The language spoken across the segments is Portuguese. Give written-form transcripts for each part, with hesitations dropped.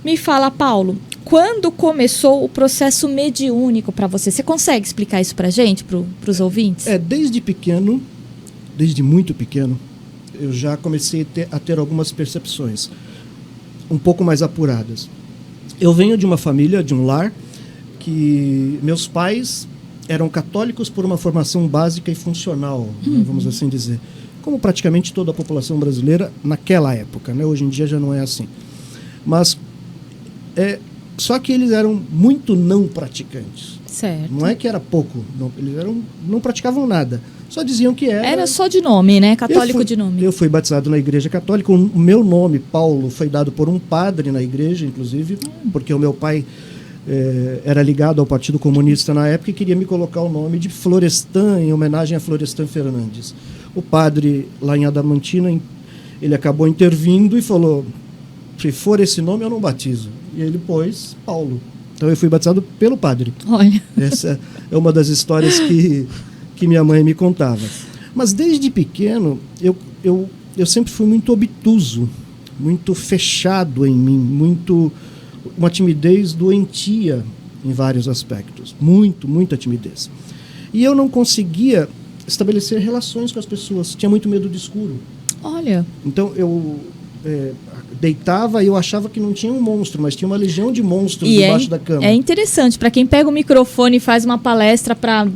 Me fala, Paulo, quando começou o processo mediúnico para você? Você consegue explicar isso para a gente, para os ouvintes? Desde pequeno, desde muito pequeno, eu já comecei a ter algumas percepções um pouco mais apuradas. Eu venho de uma família, de um lar, que meus pais eram católicos por uma formação básica e funcional, né, vamos assim dizer, como praticamente toda a população brasileira naquela época, né? Hoje em dia já não é assim. Mas só que eles eram muito não praticantes. Certo. Não é que era pouco, eles não praticavam nada. Só diziam que era... Era só de nome, né? Católico de nome. Eu fui batizado na igreja católica. O meu nome, Paulo, foi dado por um padre na igreja, inclusive, porque o meu pai era ligado ao Partido Comunista na época e queria me colocar o nome de Florestan, em homenagem a Florestan Fernandes. O padre, lá em Adamantina, ele acabou intervindo e falou: se for esse nome, eu não batizo. E ele pôs Paulo. Então eu fui batizado pelo padre. Olha. Essa é uma das histórias que minha mãe me contava. Mas desde pequeno, eu sempre fui muito obtuso, muito fechado em mim, uma timidez doentia em vários aspectos. Muita timidez. E eu não conseguia estabelecer relações com as pessoas. Tinha muito medo do escuro. Olha. Então eu deitava e eu achava que não tinha um monstro, mas tinha uma legião de monstros debaixo da cama. É interessante, para quem pega o microfone e faz uma palestra para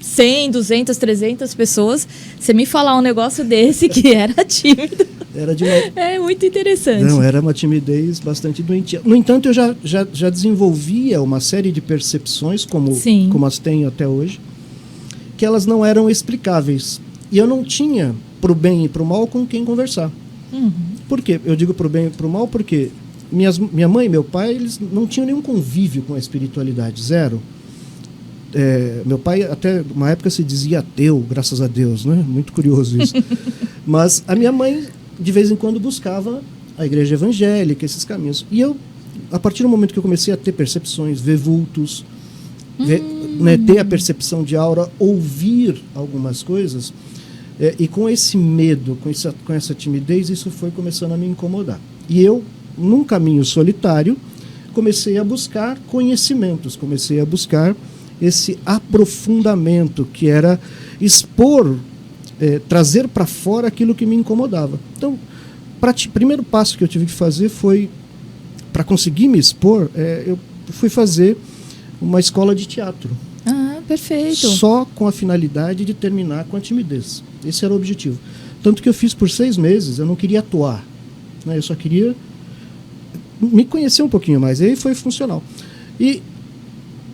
100, 200, 300 pessoas, você me falar um negócio desse que era tímido. É muito interessante. Não, era uma timidez bastante doentia. No entanto, eu já desenvolvia uma série de percepções, como as tenho até hoje, que elas não eram explicáveis. E eu não tinha, pro bem e pro mal, com quem conversar. Por quê? Eu digo pro bem e pro mal porque minha mãe e meu pai, eles não tinham nenhum convívio com a espiritualidade, zero. Meu pai até uma época se dizia ateu, graças a Deus, né? Muito curioso isso. Mas a minha mãe de vez em quando buscava a igreja evangélica, esses caminhos. E eu, a partir do momento que eu comecei a ter percepções, ver vultos, ter a percepção de aura, ouvir algumas coisas, e com esse medo, com essa timidez, isso foi começando a me incomodar. E eu, num caminho solitário, comecei a buscar conhecimentos, comecei a buscar esse aprofundamento, que era expor, trazer para fora aquilo que me incomodava. Então, o primeiro passo que eu tive que fazer foi, para conseguir me expor, eu fui fazer uma escola de teatro. Ah, perfeito. Só com a finalidade de terminar com a timidez. Esse era o objetivo. Tanto que eu fiz por 6 meses, eu não queria atuar, né? Eu só queria me conhecer um pouquinho mais. E aí foi funcional. E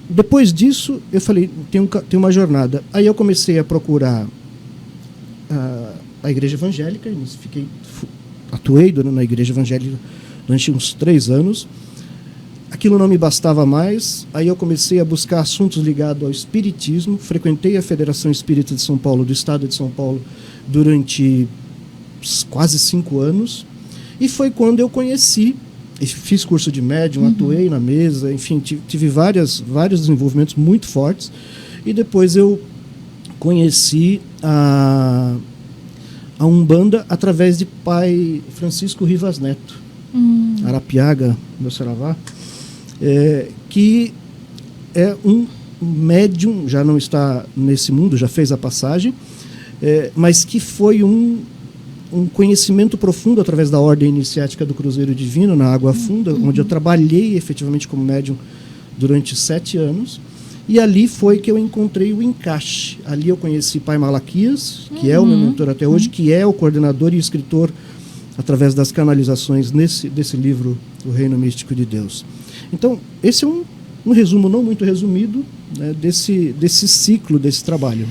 depois disso, eu falei, tem uma jornada. Aí eu comecei a procurar a igreja evangélica, atuei na igreja evangélica durante uns 3 anos. Aquilo não me bastava mais, aí eu comecei a buscar assuntos ligados ao espiritismo, frequentei a Federação Espírita de São Paulo, do Estado de São Paulo, durante quase 5 anos, e foi quando eu conheci, fiz curso de médium, atuei na mesa, enfim, tive vários desenvolvimentos muito fortes, e depois eu conheci a Umbanda através de pai Francisco Rivas Neto, Arapiaga, meu saravá, que é um médium, já não está nesse mundo, já fez a passagem, mas que foi um conhecimento profundo através da Ordem Iniciática do Cruzeiro Divino, na Água Funda, onde eu trabalhei efetivamente como médium durante 7 anos, e ali foi que eu encontrei o encaixe. Ali eu conheci Pai Malaquias, que é o meu mentor até hoje, que é o coordenador e escritor, através das canalizações desse livro, O Reino Místico de Deus. Então, esse é um resumo não muito resumido, né, desse ciclo, desse trabalho.